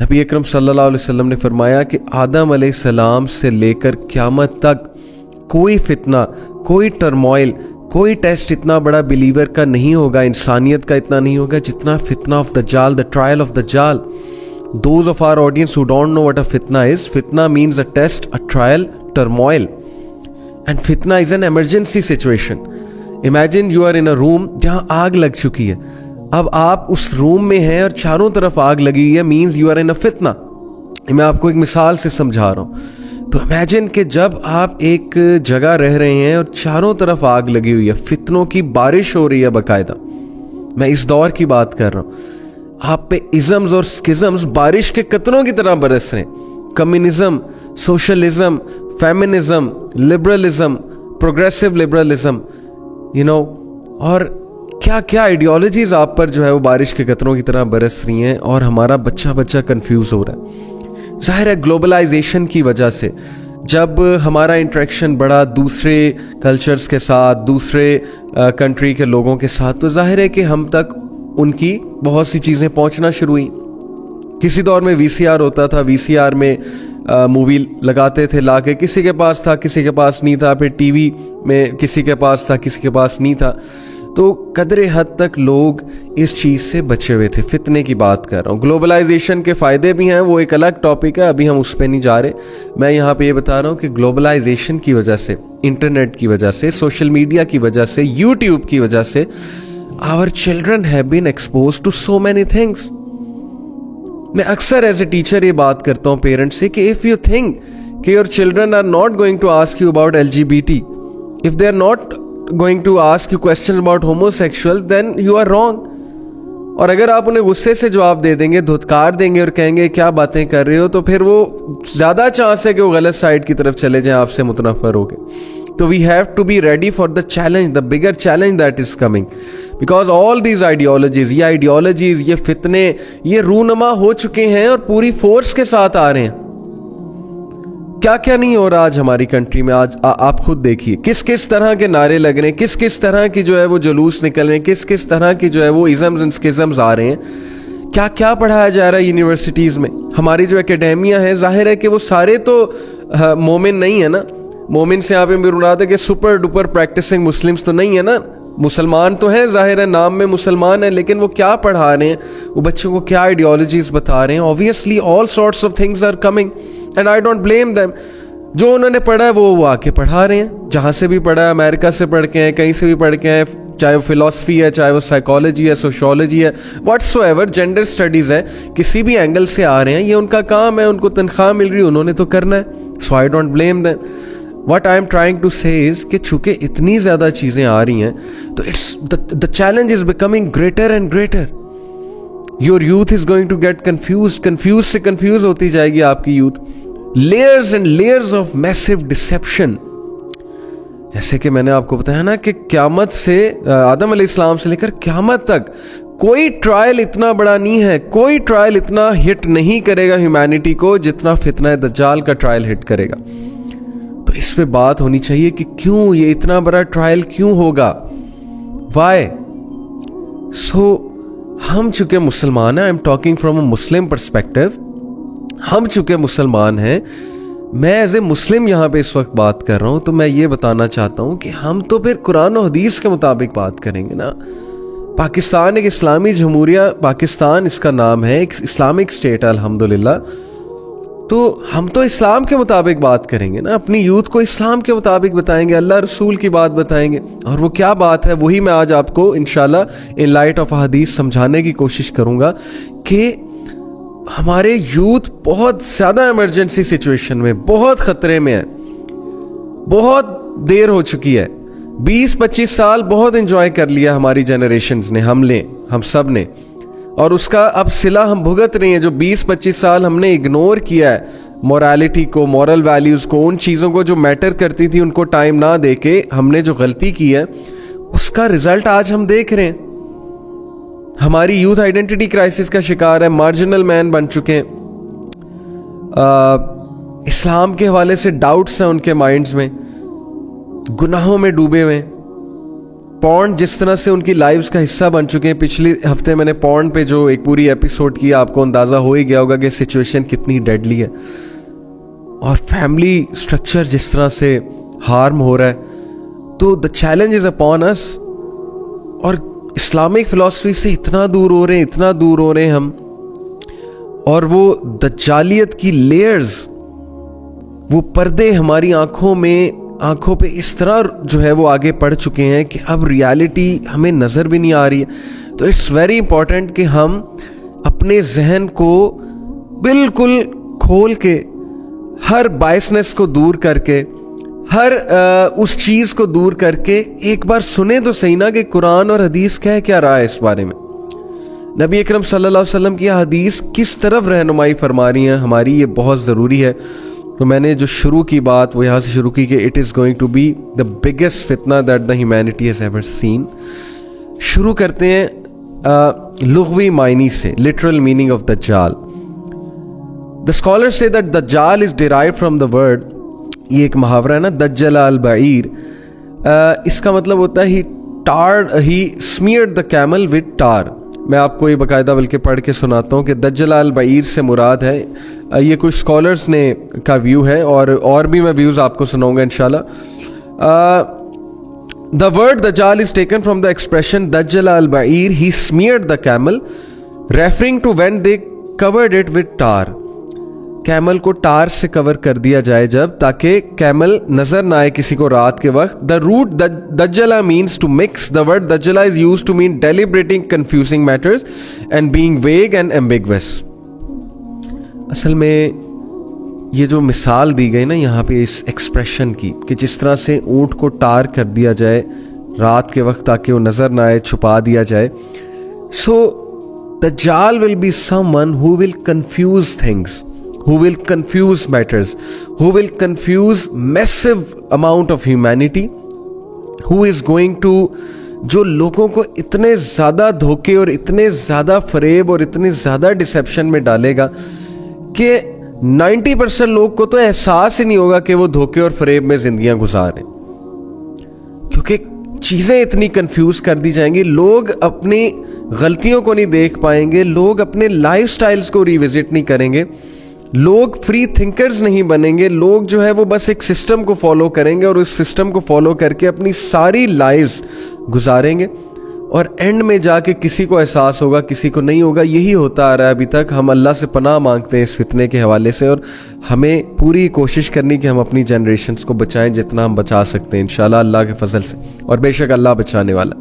नबी अकरम सल्लल्लाहु अलैहि वसल्लम ने फरमाया कि आदम अलैहिस्सलाम से लेकर क़यामत तक कोई फितना, कोई टर्मोइल, कोई टेस्ट इतना बड़ा बिलीवर का नहीं होगा, इंसानियत का इतना नहीं होगा जितना फितना ऑफ दज्जाल, द ट्रायल ऑफ दज्जाल. Those of our audience who don't know what a fitna is, fitna means a test, a trial, turmoil. And fitna is an emergency situation. Imagine you are in a room जहाँ आग लग चुकी है. अब आप उस room में हैं और चारों तरफ आग लगी हुई है, means you are in a fitna. मैं आपको एक मिसाल से समझा रहा हूँ. तो इमेजिन कि जब आप एक जगह रह रहे हैं और चारों तरफ आग लगी हुई है, फितनों की बारिश हो रही है बाकायदा. मैं इस दौर की बात कर रहा हूँ. आप पे इज़म्स और स्किज़म्स बारिश के कतरों की तरह बरस रहे हैं. Communism, socialism, feminism, liberalism, progressive liberalism, और क्या क्या आइडियोलॉजीज आप पर जो है वो बारिश के कतरों की तरह बरस रही हैं और हमारा बच्चा बच्चा कंफ्यूज हो रहा है. जाहिर है ग्लोबलाइजेशन की वजह से जब हमारा इंटरेक्शन बढ़ा दूसरे कल्चर्स के साथ, दूसरे कंट्री के लोगों के साथ, तो जाहिर है कि हम तक उनकी बहुत सी चीज़ें पहुंचना शुरू हुई. किसी दौर में वीसीआर होता था, वीसीआर में मूवी लगाते थे लाके, किसी के पास था किसी के पास नहीं था. फिर टीवी में किसी के पास था किसी के पास नहीं था. तो कदरे हद तक लोग इस चीज़ से बचे हुए थे. फितने की बात कर रहा हूँ. ग्लोबलाइजेशन के फ़ायदे भी हैं, वो एक अलग टॉपिक है, अभी हम उस पर नहीं जा रहे. मैं यहाँ पे ये बता रहा हूँ कि ग्लोबलाइजेशन की वजह से, इंटरनेट की वजह से, सोशल मीडिया की वजह से, यूट्यूब की वजह से our children have been exposed to so many things. मैं अक्सर एज ए टीचर ये बात करता हूँ पेरेंट्स से कि if you think कि your children are not going to ask you about LGBT, if they are not going to ask you questions about homosexual, then you are wrong. और अगर आप उन्हें गुस्से से जवाब दे देंगे, धुतकार देंगे और कहेंगे क्या बातें कर रहे हो, तो फिर वो ज़्यादा चांस है कि वो गलत साइड की तरफ चले जाएं, आपसे मुतनफ़र हो गए. So we have to be ready for the challenge, the bigger challenge that is coming. Because all these ideologies, ये फितने, ये रूनमा हो चुके हैं और पूरी फोर्स के साथ आ रहे हैं. क्या क्या नहीं हो रहा आज हमारी कंट्री में. आज आप खुद देखिए किस किस तरह के नारे लग रहे हैं, किस किस तरह की जो है वो जुलूस निकल रहे हैं, किस किस तरह की जो है वो इज़म्स एंड स्किज़म्स आ रहे हैं. क्या क्या पढ़ाया जा रहा है यूनिवर्सिटीज़ में. हमारी जो एकेडेमिया है, जाहिर है कि वो सारे तो मोमिन नहीं है ना. मोमिन से यहाँ पे मुराद है कि सुपर डुपर प्रैक्टिसिंग मुस्लिम्स तो नहीं है ना. मुसलमान तो हैं, जाहिर है नाम में मुसलमान है, लेकिन वो क्या पढ़ा रहे हैं, वो बच्चों को क्या आइडियोलॉजीज बता रहे हैं. Obviously all sorts of things are coming and I don't blame them. जो उन्होंने पढ़ा है वो आके पढ़ा रहे हैं. जहाँ से भी पढ़ा है, अमेरिका से पढ़ के हैं, कहीं से भी पढ़ के हैं, चाहे वो फिलॉसफी है, चाहे वो साइकोलॉजी है, सोशोलॉजी है, व्हाट्सोएवर, जेंडर स्टडीज़ है, किसी भी एंगल से आ रहे हैं, ये उनका काम है, उनको तनख्वाह मिल रही है, उन्होंने तो करना है. So I don't blame them. What I am trying to say is कि चूँकि इतनी ज़्यादा चीज़ें आ रही हैं, तो it's the challenge is becoming greater and greater. Your youth is going to get confused से confuse होती जाएगी आपकी youth. Layers and layers of massive deception. जैसे कि मैंने आपको बताया ना कि क़यामत से, आदम अलैहिस्सलाम से लेकर क़यामत तक कोई ट्रायल इतना बड़ा नहीं है, कोई ट्रायल इतना हिट नहीं करेगा ह्यूमैनिटी को जितना फितना दज्जाल का ट्रायल हिट करेगा. तो इस पे बात होनी चाहिए कि क्यों ये इतना बड़ा ट्रायल क्यों होगा, वाई. सो हम चूंकि मुसलमान हैं, I am talking from a Muslim perspective, हम चूंकि मुसलमान हैं, मैं एज ए मुस्लिम यहाँ पे इस वक्त बात कर रहा हूँ, तो मैं ये बताना चाहता हूँ कि हम तो फिर कुरान और हदीस के मुताबिक बात करेंगे ना. पाकिस्तान एक इस्लामी जमहूरिया, पाकिस्तान इसका नाम है, एक इस्लामिक स्टेट है अल्हम्दुलिल्लाह. तो हम तो इस्लाम के मुताबिक बात करेंगे ना, अपनी यूथ को इस्लाम के मुताबिक बताएंगे, अल्लाह रसूल की बात बताएंगे. और वो क्या बात है, वही मैं आज आपको इंशाल्लाह इन लाइट ऑफ हदीस समझाने की कोशिश करूँगा कि हमारे यूथ बहुत ज़्यादा इमरजेंसी सिचुएशन में, बहुत ख़तरे में है. बहुत देर हो चुकी है. 20-25 साल बहुत इंजॉय कर लिया हमारी जनरेशन्स ने, हम सब ने, और उसका अब सिला हम भुगत रहे हैं. जो 20-25 साल हमने इग्नोर किया है मोरालिटी को, मॉरल वैल्यूज़ को, उन चीज़ों को जो मैटर करती थी उनको टाइम ना दे के हमने जो गलती की है, उसका रिजल्ट आज हम देख रहे हैं. हमारी यूथ आइडेंटिटी क्राइसिस का शिकार है, मार्जिनल मैन बन चुके हैं. इस्लाम के हवाले से डाउट्स हैं उनके माइंड्स में, गुनाहों में डूबे हुए. पॉर्न जिस तरह से उनकी लाइव्स का हिस्सा बन चुके हैं। पिछले हफ्ते मैंने पॉर्न पे जो एक पूरी एपिसोड किया, आपको अंदाज़ा हो ही गया होगा कि सिचुएशन कितनी डेडली है, और फैमिली स्ट्रक्चर जिस तरह से हार्म हो रहा है। तो the challenge is upon us, और इस्लामिक फिलॉसफी से इतना दूर हो रहे हैं हम, और वो दज्जालियत की लेयर्स, वो पर्दे हमारी आंखों पे इस तरह जो है वो आगे बढ़ चुके हैं कि अब रियलिटी हमें नज़र भी नहीं आ रही है। तो इट्स वेरी इंपॉर्टेंट कि हम अपने जहन को बिल्कुल खोल के, हर बायसनेस को दूर करके, हर उस चीज़ को दूर करके एक बार सुने तो सही ना कि कुरान और हदीस क्या रहा है इस बारे में। नबी अकरम सल्लल्लाहु अलैहि वसल्लम की हदीस किस तरफ रहनुमाई फरमा रही हैं हमारी, ये बहुत ज़रूरी है। तो मैंने जो शुरू की बात वो यहाँ से शुरू की कि it is going to be the biggest फितना that the humanity has ever seen. शुरू करते हैं लुग़वी मायनी से, लिटरल मीनिंग ऑफ दज्जाल। द स्कॉलर्स से दैट दज्जाल is derived from the word, ये एक मुहावरा है ना, दज्जला अल बईर। इसका मतलब होता है ही स्मीयर्ड द कैमल विद टार। मैं आपको ये बाकायदा बल्कि पढ़ के सुनाता हूँ कि दज्जला अल बईर से मुराद है, ये कुछ स्कॉलर्स ने का व्यू है, और भी मैं व्यूज़ आपको सुनाऊंगा इंशाल्लाह। द वर्ड दज्जाल is taken from the expression दज्जला अल बईर he smeared the camel, referring to when they covered it with tar. Camel को टार से कवर कर दिया जाए जब, ताकि कैमल नजर ना आए किसी को रात के वक्त। द रूट दज्जला means to mix. The word दज्जला is used to mean deliberating confusing matters and being vague and ambiguous. असल में ये जो मिसाल दी गई ना यहाँ पे इस एक्सप्रेशन की, कि जिस तरह से ऊंट को टार कर दिया जाए रात के वक्त ताकि वो नजर ना आए, छुपा दिया जाए। सो दज्जाल will be someone who will confuse things, who will confuse matters, who will confuse massive amount of humanity, who is going to, जो लोगों को इतने ज़्यादा धोखे और इतने ज़्यादा फरेब और इतने ज़्यादा डिसेप्शन में डालेगा कि 90% लोग को तो एहसास ही नहीं होगा कि वो धोखे और फरेब में ज़िंदगियां गुजार रहे, क्योंकि चीज़ें इतनी कंफ्यूज कर दी जाएंगी। लोग अपनी गलतियों को नहीं देख पाएंगे, लोग अपने लाइफस्टाइल्स को रिविजिट नहीं करेंगे, लोग फ्री थिंकर्स नहीं बनेंगे। लोग जो है वो बस एक सिस्टम को फॉलो करेंगे और उस सिस्टम को फॉलो करके अपनी सारी लाइव्स गुजारेंगे, और एंड में जाके किसी को एहसास होगा, किसी को नहीं होगा। यही होता आ रहा है अभी तक। हम अल्लाह से पनाह मांगते हैं इस फितने के हवाले से, और हमें पूरी कोशिश करनी कि हम अपनी जनरेशन्स को बचाएं जितना हम बचा सकते हैं इंशाल्लाह अल्लाह के फजल से, और बेशक अल्लाह बचाने वाला।